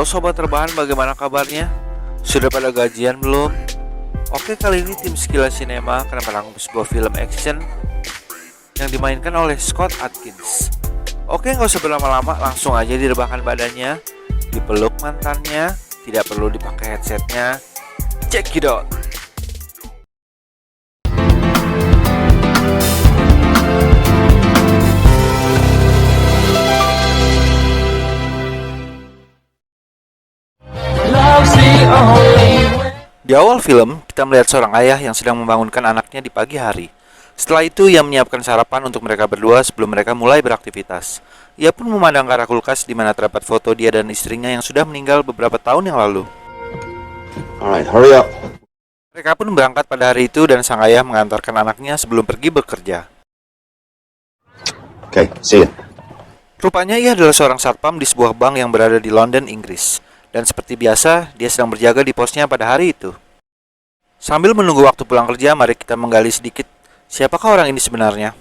Halo sobat rebahan, bagaimana kabarnya? Sudah pada gajian belum? Oke, kali ini tim Skila Cinema akan merangkum sebuah film action yang dimainkan oleh Scott Adkins. Oke, nggak usah berlama-lama, langsung aja direbahkan badannya, dipeluk mantannya, tidak perlu dipakai headsetnya. Check it out! Di awal film, kita melihat seorang ayah yang sedang membangunkan anaknya di pagi hari. Setelah itu, ia menyiapkan sarapan untuk mereka berdua sebelum mereka mulai beraktivitas. Ia pun memandang ke arah kulkas di mana terdapat foto dia dan istrinya yang sudah meninggal beberapa tahun yang lalu. Alright, hurry up. Mereka pun berangkat pada hari itu dan sang ayah mengantarkan anaknya sebelum pergi bekerja. Okay, see you. Rupanya ia adalah seorang satpam di sebuah bank yang berada di London, Inggris. Dan seperti biasa, dia sedang berjaga di posnya pada hari itu. Sambil menunggu waktu pulang kerja, mari kita menggali sedikit siapakah orang ini sebenarnya.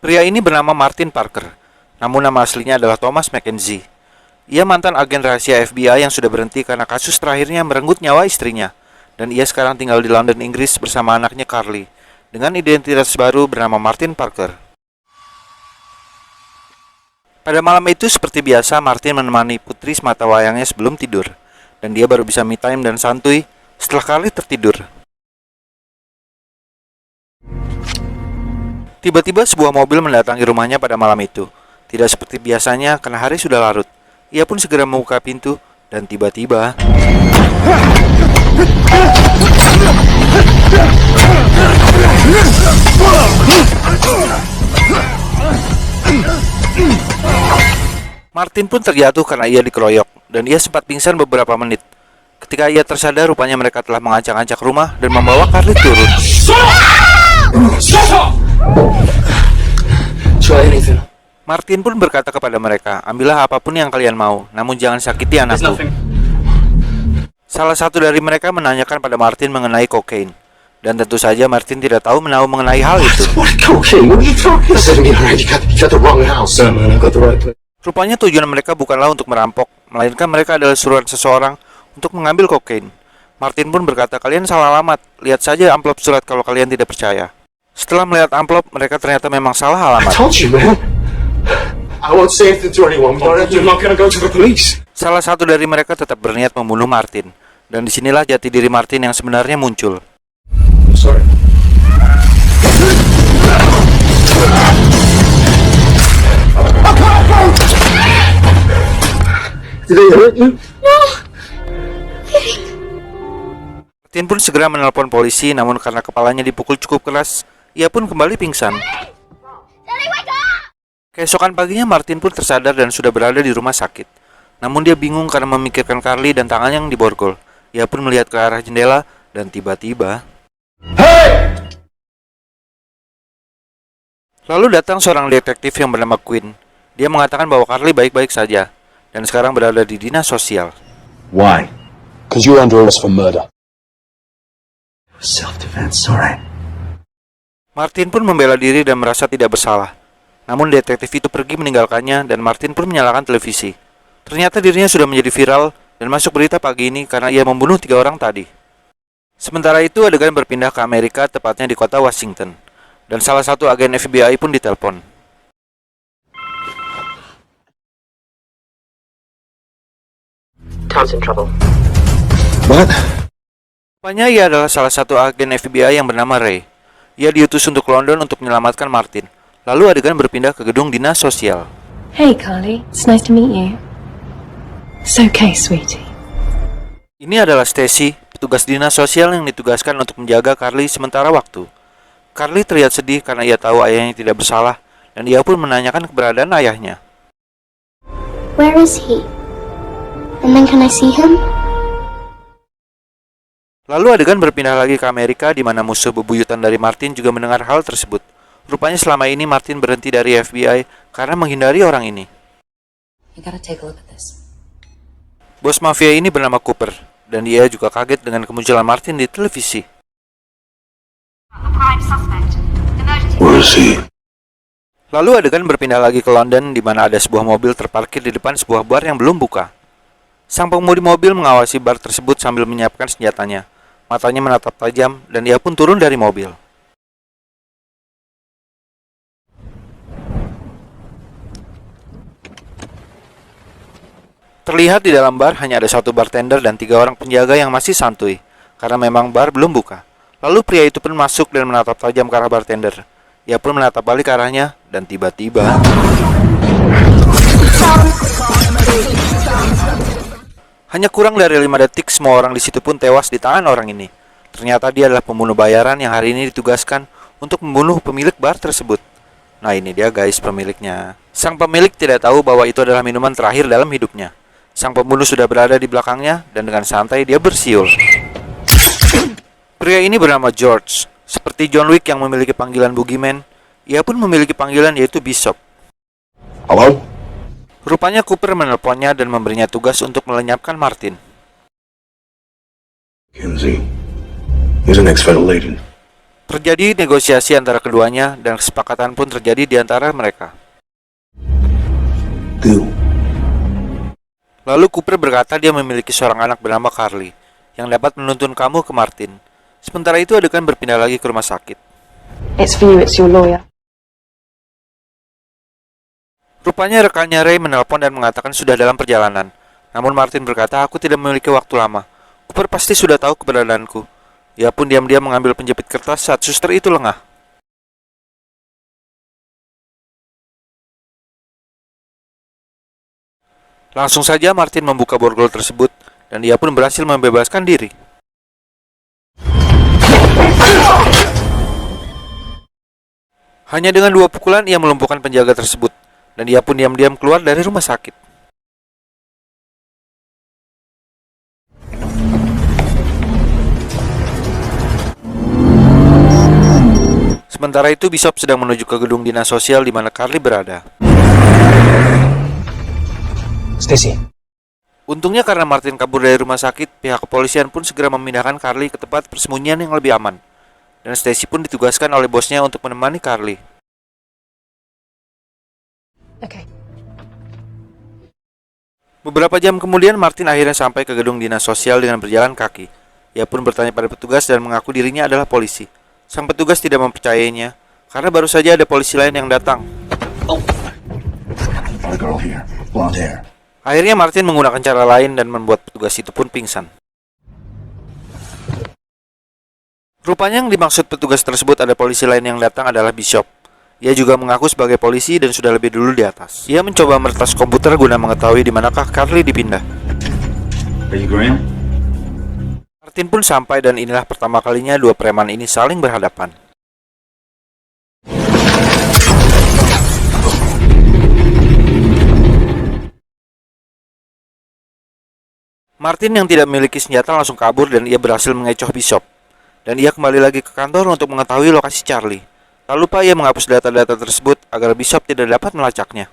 Pria ini bernama Martin Parker, namun nama aslinya adalah Thomas Mackenzie. Ia mantan agen rahasia FBI yang sudah berhenti karena kasus terakhirnya merenggut nyawa istrinya. Dan ia sekarang tinggal di London, Inggris bersama anaknya Carly, dengan identitas baru bernama Martin Parker. Pada malam itu seperti biasa, Martin menemani putri semata wayangnya sebelum tidur. Dan dia baru bisa me time dan santuy setelah Carly tertidur. Tiba-tiba sebuah mobil mendatangi rumahnya pada malam itu. Tidak seperti biasanya karena hari sudah larut. Ia pun segera membuka pintu dan tiba-tiba Martin pun terjatuh karena ia dikeroyok dan ia sempat pingsan beberapa menit. Ketika ia tersadar, rupanya mereka telah mengancak-ancak rumah dan membawa Carly turun. Martin pun berkata kepada mereka, "Ambillah apapun yang kalian mau, namun jangan sakiti anakku." Salah satu dari mereka menanyakan pada Martin mengenai kokain. Dan tentu saja Martin tidak tahu menahu mengenai hal itu. Rupanya tujuan mereka bukanlah untuk merampok, melainkan mereka adalah suruhan seseorang untuk mengambil kokain. Martin pun berkata, "Kalian salah alamat, lihat saja amplop surat kalau kalian tidak percaya." Setelah melihat amplop, mereka ternyata memang salah alamat. Salah satu dari mereka tetap berniat membunuh Martin, dan disinilah jati diri Martin yang sebenarnya muncul. Martin pun segera menelpon polisi, namun karena kepalanya dipukul cukup keras, ia pun kembali pingsan. Keesokan paginya Martin pun tersadar dan sudah berada di rumah sakit. Namun dia bingung karena memikirkan Carly dan tangannya yang diborgol. Ia pun melihat ke arah jendela dan tiba-tiba lalu datang seorang detektif yang bernama Quinn. Dia mengatakan bahwa Carly baik-baik saja dan sekarang berada di dinas sosial. Why? Because you're under arrest for murder. Self-defense, alright. Martin pun membela diri dan merasa tidak bersalah. Namun detektif itu pergi meninggalkannya dan Martin pun menyalakan televisi. Ternyata dirinya sudah menjadi viral dan masuk berita pagi ini karena ia membunuh 3 orang tadi. Sementara itu adegan berpindah ke Amerika, tepatnya di kota Washington. Dan salah satu agen FBI pun ditelepon. Tom's in trouble. What? Rupanya ia adalah salah satu agen FBI yang bernama Ray. Ia diutus untuk London untuk menyelamatkan Martin. Lalu adegan berpindah ke gedung dinas sosial. Hey Carly, it's nice to meet you. It's okay, sweetie. Ini adalah Stacy, petugas dinas sosial yang ditugaskan untuk menjaga Carly sementara waktu. Carly terlihat sedih karena ia tahu ayahnya tidak bersalah dan ia pun menanyakan keberadaan ayahnya. Where is he? And then can I see him? Lalu adegan berpindah lagi ke Amerika di mana musuh bebuyutan dari Martin juga mendengar hal tersebut. Rupanya selama ini Martin berhenti dari FBI karena menghindari orang ini. You gotta take a look at this. Bos mafia ini bernama Cooper dan dia juga kaget dengan kemunculan Martin di televisi. Where is he? Lalu adegan berpindah lagi ke London di mana ada sebuah mobil terparkir di depan sebuah bar yang belum buka. Sang pengemudi mobil mengawasi bar tersebut sambil menyiapkan senjatanya. Matanya menatap tajam dan ia pun turun dari mobil. Terlihat di dalam bar hanya ada satu bartender dan 3 orang penjaga yang masih santuy, karena memang bar belum buka. Lalu pria itu pun masuk dan menatap tajam ke arah bartender. Ia pun menatap balik ke arahnya dan tiba-tiba hanya kurang dari 5 detik semua orang di situ pun tewas di tangan orang ini. Ternyata dia adalah pembunuh bayaran yang hari ini ditugaskan untuk membunuh pemilik bar tersebut. Nah ini dia guys pemiliknya. Sang pemilik tidak tahu bahwa itu adalah minuman terakhir dalam hidupnya. Sang pembunuh sudah berada di belakangnya dan dengan santai dia bersiul. Pria ini bernama George. Seperti John Wick yang memiliki panggilan Boogeyman, ia pun memiliki panggilan yaitu Bishop. Hello? Rupanya Cooper menelponnya dan memberinya tugas untuk melenyapkan Martin. Kinsey. He's an ex-federal agent. Terjadi negosiasi antara keduanya dan kesepakatan pun terjadi di antara mereka. Deal. Lalu Cooper berkata dia memiliki seorang anak bernama Carly yang dapat menuntun kamu ke Martin. Sementara itu adegan berpindah lagi ke rumah sakit. It's for you, it's your lawyer. Rupanya rekannya Ray menelpon dan mengatakan sudah dalam perjalanan. Namun Martin berkata, aku tidak memiliki waktu lama. Cooper pasti sudah tahu keberadaanku. Ia pun diam-diam mengambil penjepit kertas saat suster itu lengah. Langsung saja Martin membuka borgol tersebut dan dia pun berhasil membebaskan diri. Hanya dengan 2 pukulan ia melumpuhkan penjaga tersebut. Dan dia pun diam-diam keluar dari rumah sakit. Sementara itu Bishop sedang menuju ke gedung dinas sosial di mana Carly berada. Stacy. Untungnya karena Martin kabur dari rumah sakit, pihak kepolisian pun segera memindahkan Carly ke tempat persembunyian yang lebih aman. Dan Stacy pun ditugaskan oleh bosnya untuk menemani Carly. Okay. Beberapa jam kemudian Martin akhirnya sampai ke gedung dinas sosial dengan berjalan kaki. Ia pun bertanya pada petugas dan mengaku dirinya adalah polisi. Sang petugas tidak mempercayainya karena baru saja ada polisi lain yang datang. Akhirnya Martin menggunakan cara lain dan membuat petugas itu pun pingsan. Rupanya yang dimaksud petugas tersebut ada polisi lain yang datang adalah Bishop. Ia juga mengaku sebagai polisi dan sudah lebih dulu di atas. Ia mencoba meretas komputer guna mengetahui di manakah Carly dipindah. Martin pun sampai dan inilah pertama kalinya 2 preman ini saling berhadapan. Martin yang tidak memiliki senjata langsung kabur dan ia berhasil mengecoh Bishop. Dan ia kembali lagi ke kantor untuk mengetahui lokasi Charlie. Tak lupa ia menghapus data-data tersebut agar Bishop tidak dapat melacaknya.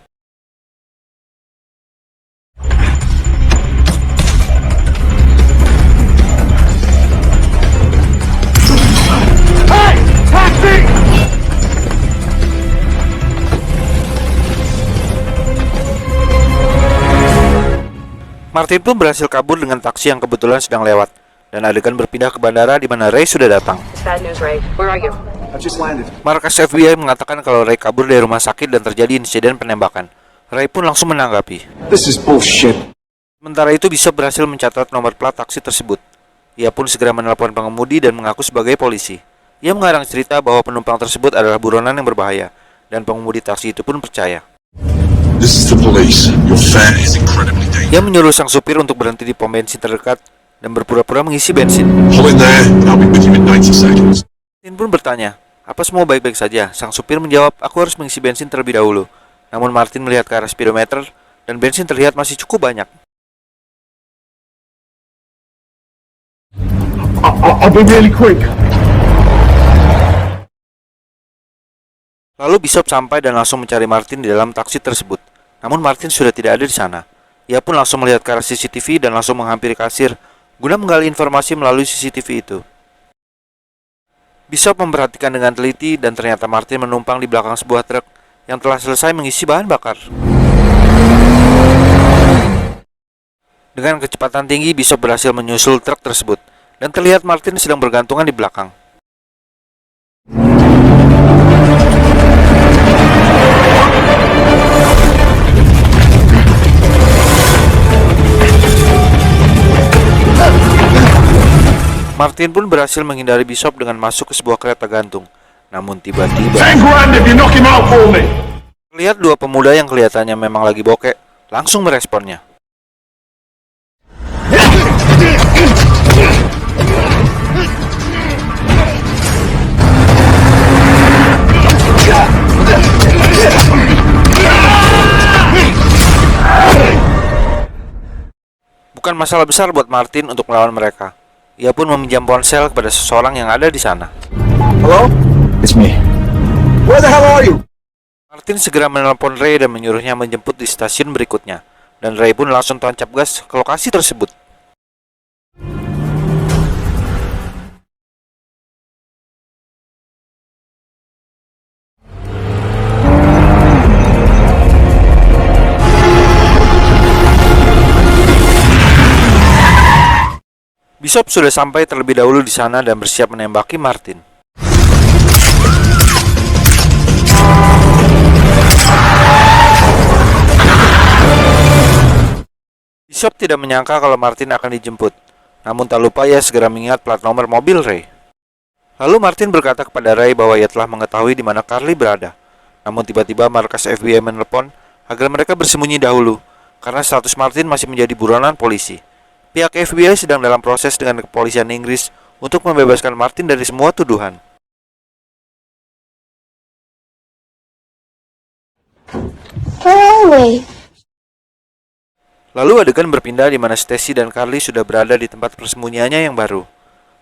Martin pun berhasil kabur dengan taksi yang kebetulan sedang lewat. Dan adegan berpindah ke bandara di mana Ray sudah datang. Bad news, Ray. Where are you? I just landed. Markas FBI mengatakan kalau Ray kabur dari rumah sakit dan terjadi insiden penembakan. Ray pun langsung menanggapi. This is bullshit. Sementara itu Bishop berhasil mencatat nomor plat taksi tersebut. Ia pun segera menelpon pengemudi dan mengaku sebagai polisi. Ia mengarang cerita bahwa penumpang tersebut adalah buronan yang berbahaya. Dan pengemudi taksi itu pun percaya. This is the police. Your fare is incredibly dangerous. Ia menyuruh sang supir untuk berhenti di pom bensin terdekat dan berpura-pura mengisi bensin. Hold it there, and I'll be with you in 90 seconds. Martin pun bertanya, apa semua baik-baik saja? Sang supir menjawab, aku harus mengisi bensin terlebih dahulu. Namun Martin melihat ke arah speedometer dan bensin terlihat masih cukup banyak. I'll be really quick. Lalu Bishop sampai dan langsung mencari Martin di dalam taksi tersebut. Namun Martin sudah tidak ada di sana. Ia pun langsung melihat ke arah CCTV dan langsung menghampiri kasir guna menggali informasi melalui CCTV itu. Bishop memperhatikan dengan teliti dan ternyata Martin menumpang di belakang sebuah truk yang telah selesai mengisi bahan bakar. Dengan kecepatan tinggi, Bishop berhasil menyusul truk tersebut, dan terlihat Martin sedang bergantungan di belakang. Martin pun berhasil menghindari Bishop dengan masuk ke sebuah kereta gantung. Namun tiba-tiba, 10 grand if you knock him out for me. terlihat dua pemuda yang kelihatannya memang lagi bokek, langsung meresponnya. Bukan masalah besar buat Martin untuk melawan mereka. Ia pun meminjam ponsel kepada seseorang yang ada di sana. Hello? It's me. Where the hell are you? Martin segera menelpon Ray dan menyuruhnya menjemput di stasiun berikutnya. Dan Ray pun langsung tancap gas ke lokasi tersebut. Bishop sudah sampai terlebih dahulu di sana dan bersiap menembaki Martin. Bishop tidak menyangka kalau Martin akan dijemput. Namun tak lupa ia segera mengingat plat nomor mobil Ray. Lalu Martin berkata kepada Ray bahwa ia telah mengetahui di mana Carly berada. Namun tiba-tiba markas FBI menelpon agar mereka bersembunyi dahulu, karena status Martin masih menjadi buronan polisi. Pihak FBI sedang dalam proses dengan kepolisian Inggris untuk membebaskan Martin dari semua tuduhan. Where are we? Lalu adegan berpindah di mana Stacy dan Carly sudah berada di tempat persembunyiannya yang baru.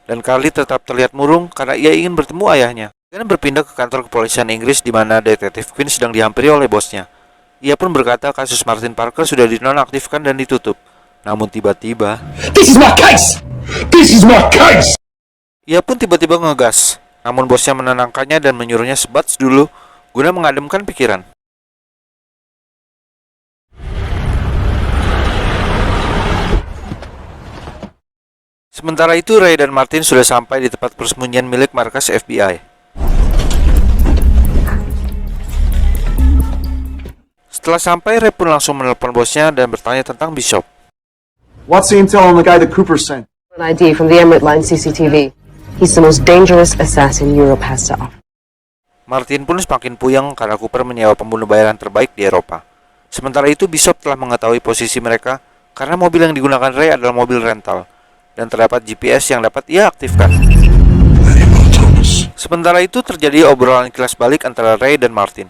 Dan Carly tetap terlihat murung karena ia ingin bertemu ayahnya. Dan berpindah ke kantor kepolisian Inggris di mana detektif Quinn sedang dihampiri oleh bosnya. Ia pun berkata kasus Martin Parker sudah dinonaktifkan dan ditutup. Namun tiba-tiba, This is my case! This is my case! ia pun tiba-tiba ngegas. Namun bosnya menenangkannya dan menyuruhnya sebats dulu guna mengademkan pikiran. Sementara itu, Ray dan Martin sudah sampai di tempat persembunyian milik markas FBI. Setelah sampai, Ray pun langsung menelpon bosnya dan bertanya tentang Bishop. What's the intel on the guy that Cooper sent? An ID from the Emirate Line CCTV. He's the most dangerous assassin Europe has to offer. Martin pun semakin puyeng karena Cooper menyewa pembunuh bayaran terbaik di Eropa. Sementara itu, Bishop telah mengetahui posisi mereka karena mobil yang digunakan Ray adalah mobil rental dan terdapat GPS yang dapat ia aktifkan. Sementara itu terjadi obrolan kilas balik antara Ray dan Martin.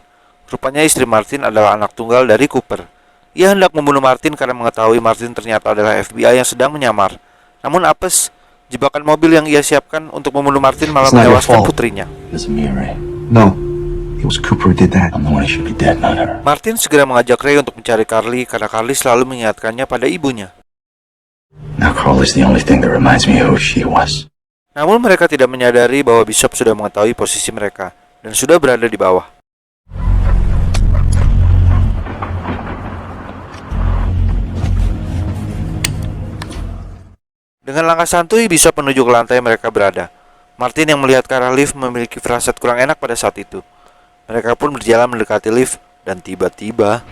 Rupanya istri Martin adalah anak tunggal dari Cooper. Ia hendak membunuh Martin karena mengetahui Martin ternyata adalah FBI yang sedang menyamar. Namun apes, jebakan mobil yang ia siapkan untuk membunuh Martin malah It's not your menewaskan fault. putrinya. It's me, Ray. No. It was Cooper who did that. I'm the one who should be dead, not her. Martin segera mengajak Ray untuk mencari Carly karena Carly selalu mengingatkannya pada ibunya. Now Carly's the only thing that reminds me of who she was. Namun mereka tidak menyadari bahwa Bishop sudah mengetahui posisi mereka dan sudah berada di bawah. Dengan langkah santuy, Bishop menuju ke lantai mereka berada. Martin yang melihat ke arah lift memiliki firasat kurang enak pada saat itu. Mereka pun berjalan mendekati lift dan tiba-tiba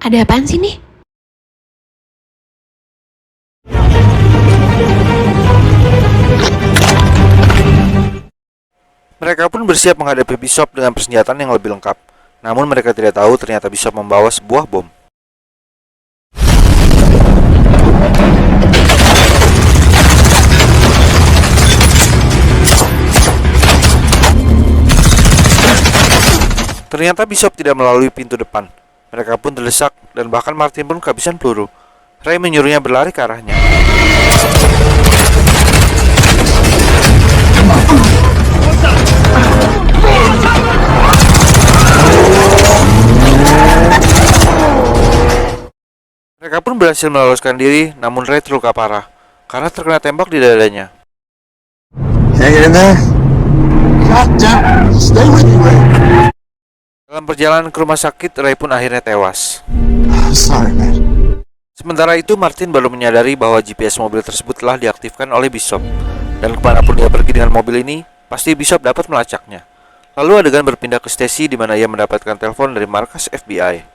Ada apaan sih nih? mereka pun bersiap menghadapi Bishop dengan persenjataan yang lebih lengkap. Namun mereka tidak tahu ternyata Bishop membawa sebuah bom. Ternyata Bishop tidak melalui pintu depan. Mereka pun terdesak dan bahkan Martin pun kehabisan peluru. Ray menyuruhnya berlari ke arahnya. Mereka pun berhasil meloloskan diri, namun Ray terluka parah karena terkena tembak di dadanya. Hang in there. God damn. Stay with me, Ray. Dalam perjalanan ke rumah sakit, Ray pun akhirnya tewas. Sorry, man. Sementara itu, Martin baru menyadari bahwa GPS mobil tersebut telah diaktifkan oleh Bishop. Dan kemanapun dia pergi dengan mobil ini, pasti Bishop dapat melacaknya. Lalu adegan berpindah ke Stacy di mana ia mendapatkan telepon dari markas FBI.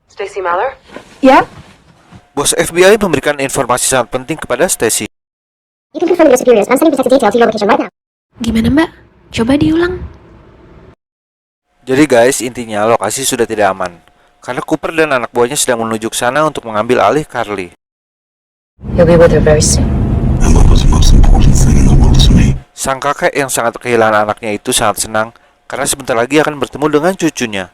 Stacy Mallory? Yeah? Bos FBI memberikan informasi sangat penting kepada Stacy. You can confirm with your superiors. I'm sending protected detail to your location right now. Gimana, Mbak? Coba diulang. Jadi guys, intinya lokasi sudah tidak aman. Karena Cooper dan anak buahnya sedang menuju ke sana untuk mengambil alih Carly. You'll be with her very soon. And what was the most important thing in the world to me? Sang kakek yang sangat kehilangan anaknya itu sangat senang karena sebentar lagi akan bertemu dengan cucunya.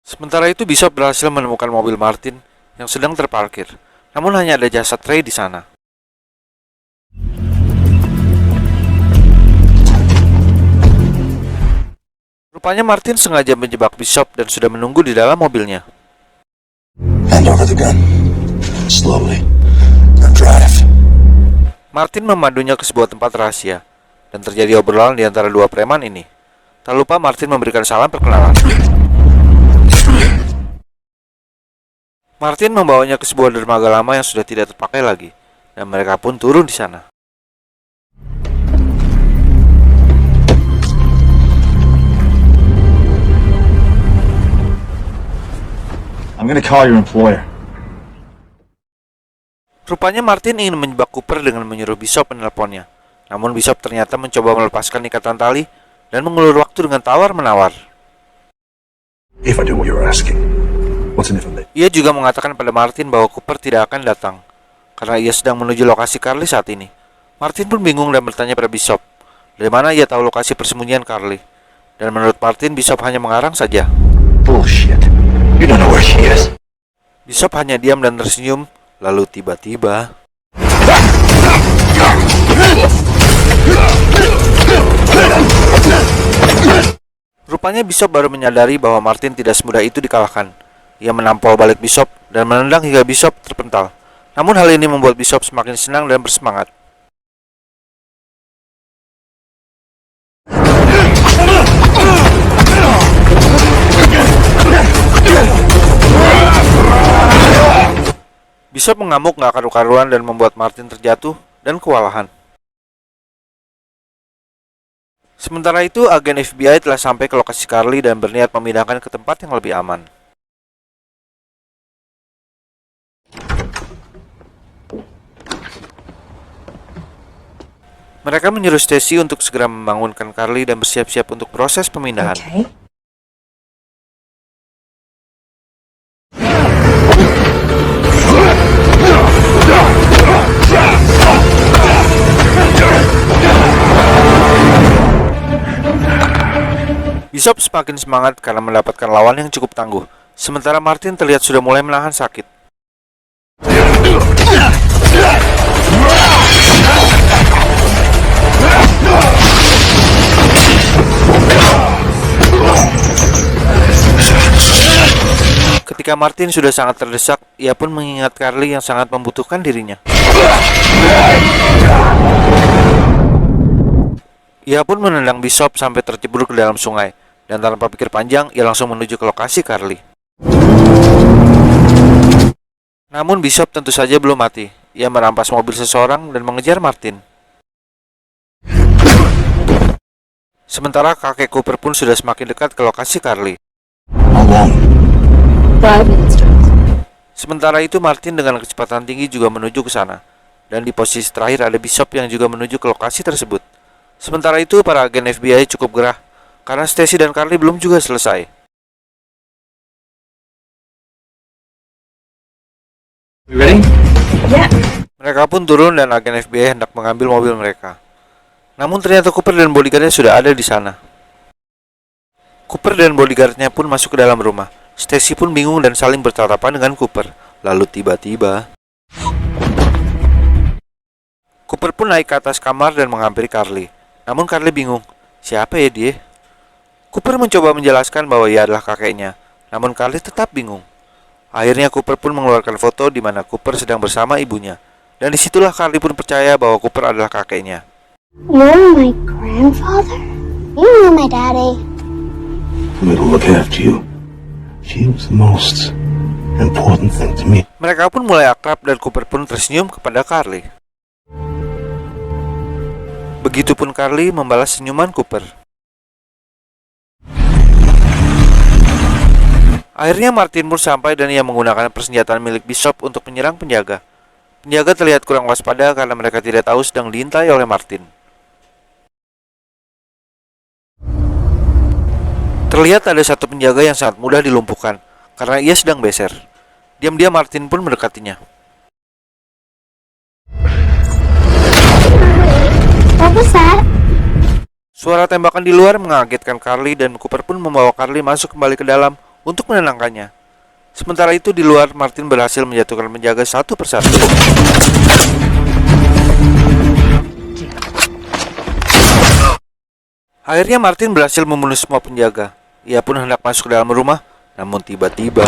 Sementara itu Bishop berhasil menemukan mobil Martin yang sedang terparkir. Namun hanya ada jasad Ray di sana. Rupanya Martin sengaja menjebak Bishop dan sudah menunggu di dalam mobilnya. Hand over the gun. Slowly. Now drive. Martin memandunya ke sebuah tempat rahasia dan terjadi obrolan di antara dua preman ini. Tak lupa Martin memberikan salam perkenalan. Martin membawanya ke sebuah dermaga lama yang sudah tidak terpakai lagi, dan mereka pun turun di sana. I'm gonna call your employer. Rupanya Martin ingin menjebak Cooper dengan menyuruh Bishop menelponnya. Namun Bishop ternyata mencoba melepaskan ikatan tali dan mengulur waktu dengan tawar-menawar. If I do what you're asking, what's in it for me? Ia juga mengatakan pada Martin bahwa Cooper tidak akan datang karena ia sedang menuju lokasi Carly saat ini. Martin pun bingung dan bertanya pada Bishop, dari mana ia tahu lokasi persembunyian Carly. Dan menurut Martin, Bishop hanya mengarang saja. Bullshit. You don't know where she is. Bishop hanya diam dan tersenyum, lalu tiba-tiba... Rupanya Bishop baru menyadari bahwa Martin tidak semudah itu dikalahkan. Ia menampol balik Bishop dan menendang hingga Bishop terpental. Namun hal ini membuat Bishop semakin senang dan bersemangat. Bishop mengamuk gak karu-karuan dan membuat Martin terjatuh dan kewalahan. Sementara itu, agen FBI telah sampai ke lokasi Carly dan berniat memindahkan ke tempat yang lebih aman. Mereka menyuruh Stacy untuk segera membangunkan Carly dan bersiap-siap untuk proses pemindahan. Okay. Bishop semakin semangat karena mendapatkan lawan yang cukup tangguh. Sementara Martin terlihat sudah mulai menahan sakit. Ketika Martin sudah sangat terdesak, ia pun mengingat Carly yang sangat membutuhkan dirinya. Ia pun menendang Bishop sampai tercebur ke dalam sungai, dan tanpa pikir panjang, ia langsung menuju ke lokasi Carly. Namun Bishop tentu saja belum mati. Ia merampas mobil seseorang dan mengejar Martin. Sementara kakek Cooper pun sudah semakin dekat ke lokasi Carly. How long? 5 minutes, Jones. Sementara itu Martin dengan kecepatan tinggi juga menuju ke sana. Dan di posisi terakhir ada Bishop yang juga menuju ke lokasi tersebut. Sementara itu para agen FBI cukup gerah karena Stacy dan Carly belum juga selesai. We ready? Yeah. Mereka pun turun dan agen FBI hendak mengambil mobil mereka. Namun ternyata Cooper dan bodyguardnya sudah ada di sana. Cooper dan bodyguardnya pun masuk ke dalam rumah. Stacy pun bingung dan saling bertatapan dengan Cooper. Lalu tiba-tiba Cooper pun naik ke atas kamar dan menghampiri Carly. Namun Carly bingung, siapa ya dia? Cooper mencoba menjelaskan bahwa ia adalah kakeknya. Namun Carly tetap bingung. Akhirnya Cooper pun mengeluarkan foto di mana Cooper sedang bersama ibunya. Dan disitulah Carly pun percaya bahwa Cooper adalah kakeknya. You're my grandfather? You know my daddy. For me to look after you. She was the most important thing to me. Mereka pun mulai akrab dan Cooper pun tersenyum kepada Carly. Begitupun Carly membalas senyuman Cooper. Akhirnya Martin pun sampai dan ia menggunakan persenjataan milik Bishop untuk menyerang penjaga. Penjaga terlihat kurang waspada karena mereka tidak tahu sedang diintai oleh Martin. Terlihat ada satu penjaga yang sangat mudah dilumpuhkan karena ia sedang beser. Diam-diam Martin pun mendekatinya. What was that? Suara tembakan di luar mengagetkan Carly dan Cooper pun membawa Carly masuk kembali ke dalam untuk menenangkannya. Sementara itu di luar, Martin berhasil menjatuhkan penjaga satu persatu. Akhirnya Martin berhasil membunuh semua penjaga. Ia pun hendak masuk ke dalam rumah, namun tiba-tiba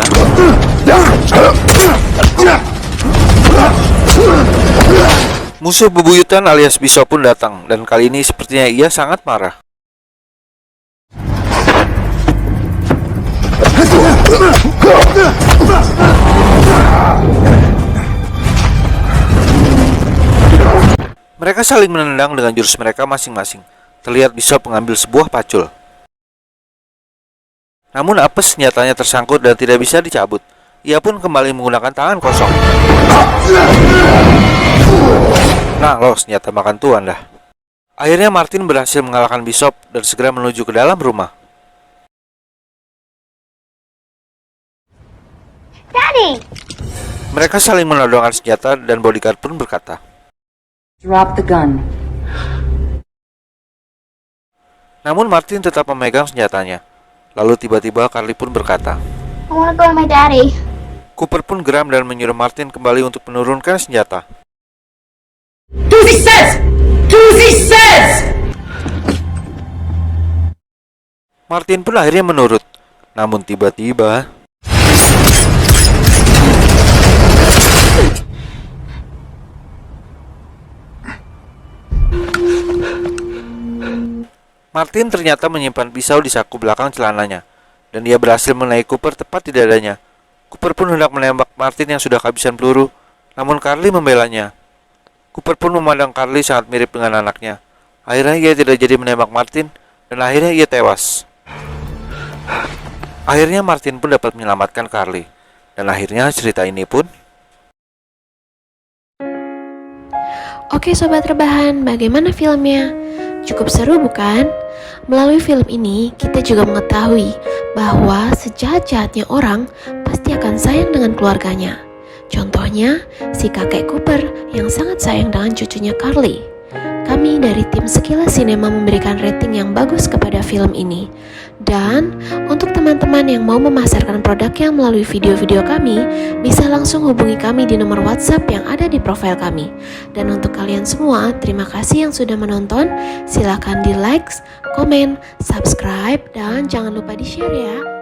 musuh bebuyutan alias Bishop pun datang, dan kali ini sepertinya ia sangat marah. Mereka saling menendang dengan jurus mereka masing-masing. Terlihat Bishop mengambil sebuah pacul. Namun apes senjatanya tersangkut dan tidak bisa dicabut. Ia pun kembali menggunakan tangan kosong. Nah lo, senjata makan tuan dah. Akhirnya Martin berhasil mengalahkan Bishop dan segera menuju ke dalam rumah. Daddy! Mereka saling menodongkan senjata dan bodyguard pun berkata, Drop the gun. namun Martin tetap memegang senjatanya. Lalu tiba-tiba Carly pun berkata, I wanna go with my daddy. Cooper pun geram dan menyuruh Martin kembali untuk menurunkan senjata. Do as he says! Do as he says! Martin pun akhirnya menurut. Namun tiba-tiba Martin ternyata menyimpan pisau di saku belakang celananya, dan dia berhasil menaik Cooper tepat di dadanya. Cooper pun hendak menembak Martin yang sudah kehabisan peluru, namun Carly membelanya. Cooper pun memandang Carly sangat mirip dengan anaknya. Akhirnya ia tidak jadi menembak Martin, dan akhirnya ia tewas. Akhirnya Martin pun dapat menyelamatkan Carly, dan akhirnya cerita ini pun... Oke sobat rebahan, bagaimana filmnya? Cukup seru bukan? Melalui film ini, kita juga mengetahui bahwa sejahat-jahatnya orang pasti akan sayang dengan keluarganya. Contohnya, si kakek Cooper yang sangat sayang dengan cucunya Carly. Kami dari tim Sekilas Sinema memberikan rating yang bagus kepada film ini. Dan untuk teman-teman yang mau memasarkan produknya melalui video-video kami, bisa langsung hubungi kami di nomor WhatsApp yang ada di profil kami. Dan untuk kalian semua, terima kasih yang sudah menonton. Silakan di like, komen, subscribe, dan jangan lupa di share ya.